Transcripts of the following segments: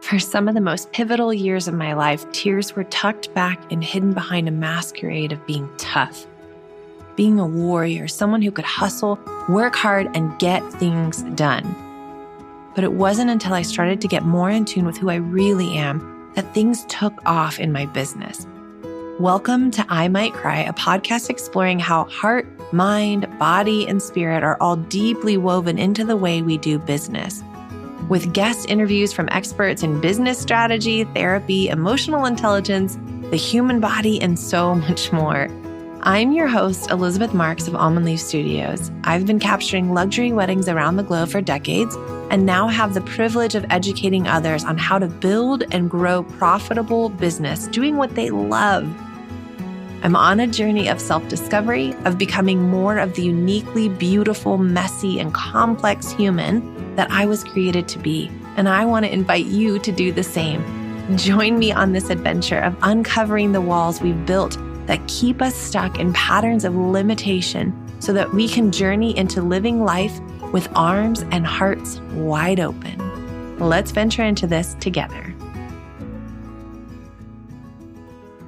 For some of the most pivotal years of my life, tears were tucked back and hidden behind a masquerade of being tough, being a warrior, someone who could hustle, work hard, and get things done. But it wasn't until I started to get more in tune with who I really am that things took off in my business. Welcome to I Might Cry, a podcast exploring how heart, mind, body, and spirit are all deeply woven into the way we do business. With guest interviews from experts in business strategy, therapy, emotional intelligence, the human body, and so much more. I'm your host, Elizabeth Marks of Almond Leaf Studios. I've been capturing luxury weddings around the globe for decades and now have the privilege of educating others on how to build and grow profitable business doing what they love. I'm on a journey of self-discovery, of becoming more of the uniquely beautiful, messy, and complex human that I was created to be, and I want to invite you to do the same. Join me on this adventure of uncovering the walls we've built that keep us stuck in patterns of limitation so that we can journey into living life with arms and hearts wide open. Let's venture into this together.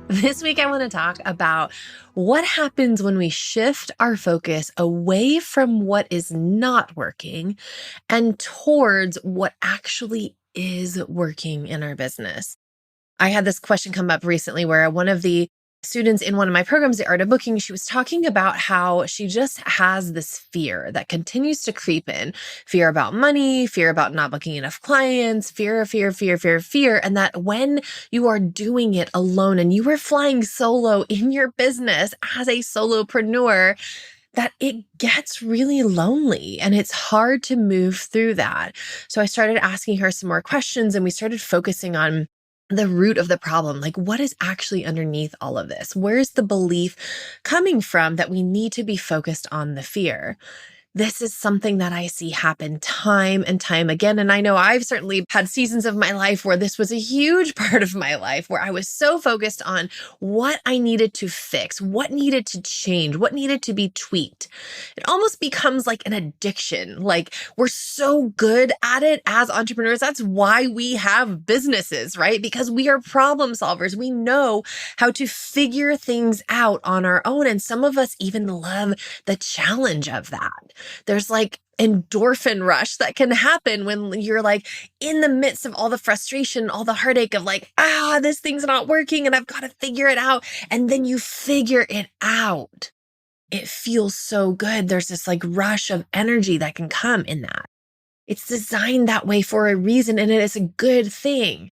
This week, I want to talk about what happens when we shift our focus away from what is not working and towards what actually is working in our business. I had this question come up recently where one of the students in one of my programs, The Art of Booking, she was talking about how she just has this fear that continues to creep in. Fear about money, fear about not booking enough clients, fear. And that when you are doing it alone and you are flying solo in your business as a solopreneur, that it gets really lonely and it's hard to move through that. So I started asking her some more questions and we started focusing on the root of the problem. Like, what is actually underneath all of this? Where's the belief coming from that we need to be focused on the fear? This is something that I see happen time and time again. And I know I've certainly had seasons of my life where this was a huge part of my life, where I was so focused on what I needed to fix, what needed to change, what needed to be tweaked. It almost becomes like an addiction. Like, we're so good at it as entrepreneurs. That's why we have businesses, right? Because we are problem solvers. We know how to figure things out on our own. And some of us even love the challenge of that. There's like endorphin rush that can happen when you're like in the midst of all the frustration, all the heartache of like, this thing's not working and I've got to figure it out. And then you figure it out. It feels so good. There's this like rush of energy that can come in that. It's designed that way for a reason and it is a good thing.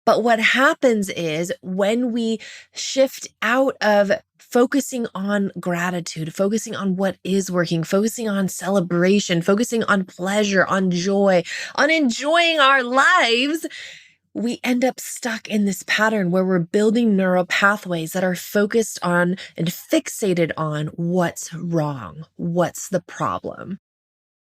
But what happens is when we shift out of focusing on gratitude, focusing on what is working, focusing on celebration, focusing on pleasure, on joy, on enjoying our lives, we end up stuck in this pattern where we're building neural pathways that are focused on and fixated on what's wrong, what's the problem.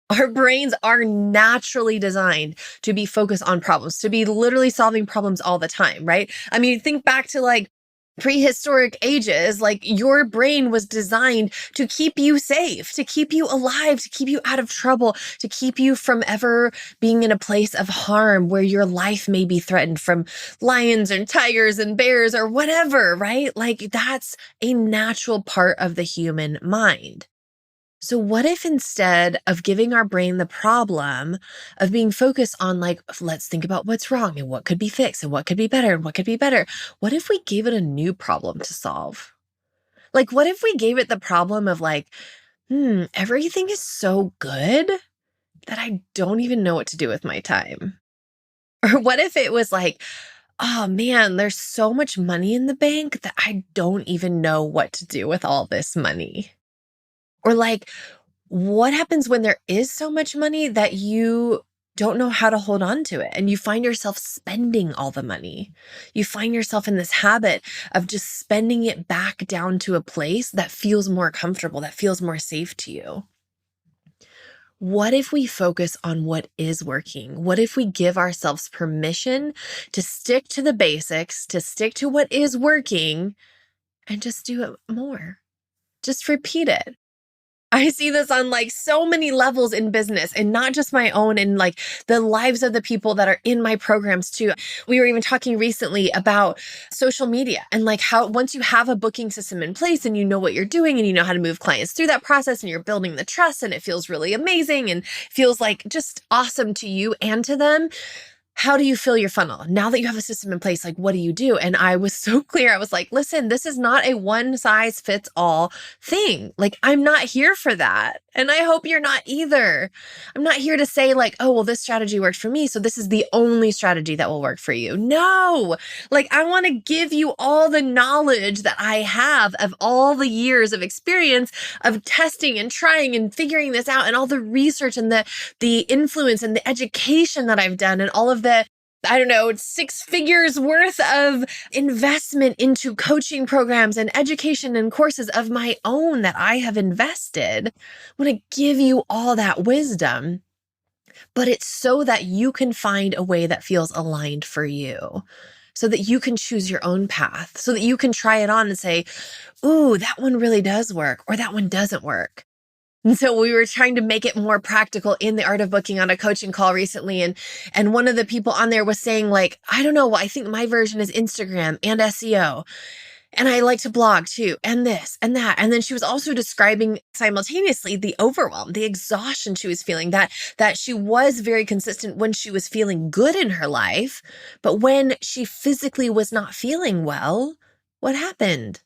Our brains are naturally designed to be focused on problems, to be literally solving problems all the time, right? I mean, think back to like prehistoric ages, like your brain was designed to keep you safe, to keep you alive, to keep you out of trouble, to keep you from ever being in a place of harm where your life may be threatened from lions and tigers and bears or whatever, right? Like that's a natural part of the human mind. So what if instead of giving our brain the problem of being focused on like, let's think about what's wrong and what could be fixed and what could be better and what could be better, what if we gave it a new problem to solve? Like, what if we gave it the problem of like, everything is so good that I don't even know what to do with my time? Or what if it was like, oh man, there's so much money in the bank that I don't even know what to do with all this money? Or like, what happens when there is so much money that you don't know how to hold on to it and you find yourself spending all the money? You find yourself in this habit of just spending it back down to a place that feels more comfortable, that feels more safe to you. What if we focus on what is working? What if we give ourselves permission to stick to the basics, to stick to what is working, and just do it more? Just repeat it. I see this on like so many levels in business, and not just my own, and like the lives of the people that are in my programs too. We were even talking recently about social media and like how once you have a booking system in place and you know what you're doing and you know how to move clients through that process and you're building the trust and it feels really amazing and feels like just awesome to you and to them. How do you fill your funnel? Now that you have a system in place, like what do you do? And I was so clear. I was like, listen, this is not a one size fits all thing. Like, I'm not here for that. And I hope you're not either. I'm not here to say like, oh, well, this strategy worked for me, so this is the only strategy that will work for you. No, like I want to give you all the knowledge that I have of all the years of experience of testing and trying and figuring this out and all the research and the influence and the education that I've done and all of the, I don't know, 6 figures worth of investment into coaching programs and education and courses of my own that I have invested. I want to give you all that wisdom, but it's so that you can find a way that feels aligned for you, so that you can choose your own path, so that you can try it on and say, ooh, that one really does work, or that one doesn't work. And so we were trying to make it more practical in the Art of Booking on a coaching call recently. And one of the people on there was saying like, I don't know, I think my version is Instagram and SEO. And I like to blog too, and this and that. And then she was also describing simultaneously the overwhelm, the exhaustion she was feeling, that she was very consistent when she was feeling good in her life. But when she physically was not feeling well, what happened?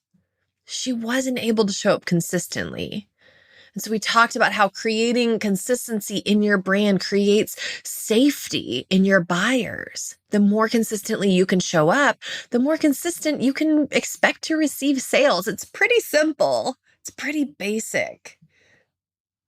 She wasn't able to show up consistently. And so we talked about how creating consistency in your brand creates safety in your buyers. The more consistently you can show up, the more consistent you can expect to receive sales. It's pretty simple. It's pretty basic.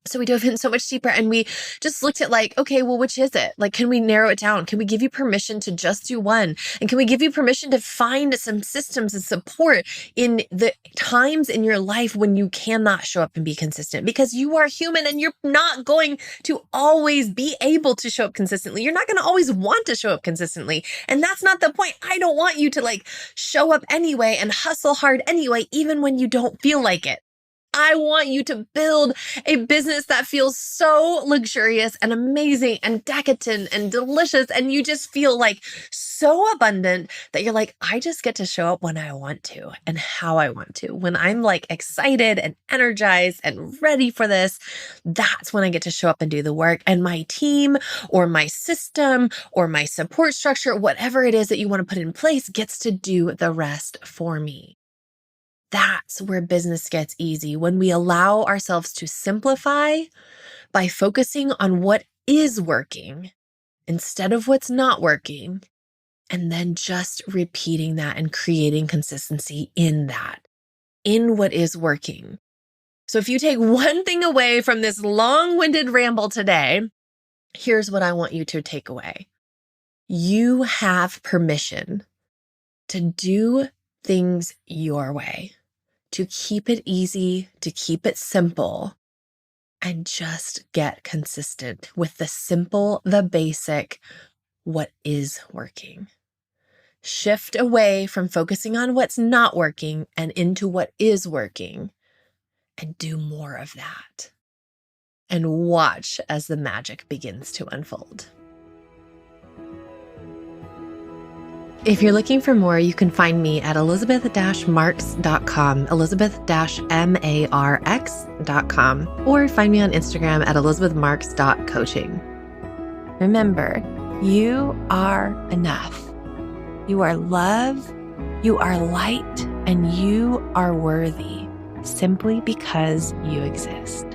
So we dove in so much deeper and we just looked at like, okay, well, which is it? Like, can we narrow it down? Can we give you permission to just do one? And can we give you permission to find some systems and support in the times in your life when you cannot show up and be consistent? Because you are human and you're not going to always be able to show up consistently. You're not going to always want to show up consistently. And that's not the point. I don't want you to like show up anyway and hustle hard anyway, even when you don't feel like it. I want you to build a business that feels so luxurious and amazing and decadent and delicious. And you just feel like so abundant that you're like, I just get to show up when I want to and how I want to. When I'm like excited and energized and ready for this, that's when I get to show up and do the work. And my team or my system or my support structure, whatever it is that you want to put in place, gets to do the rest for me. That's where business gets easy, when we allow ourselves to simplify by focusing on what is working instead of what's not working, and then just repeating that and creating consistency in that, in what is working. So if you take one thing away from this long-winded ramble today, here's what I want you to take away. You have permission to do things your way, to keep it easy, to keep it simple, and just get consistent with the simple, the basic, what is working. Shift away from focusing on what's not working and into what is working, and do more of that. And watch as the magic begins to unfold. If you're looking for more, you can find me at elizabeth-marks.com, elizabeth-marx.com, or find me on Instagram at elizabethmarks.coaching. Remember, you are enough. You are love, you are light, and you are worthy simply because you exist.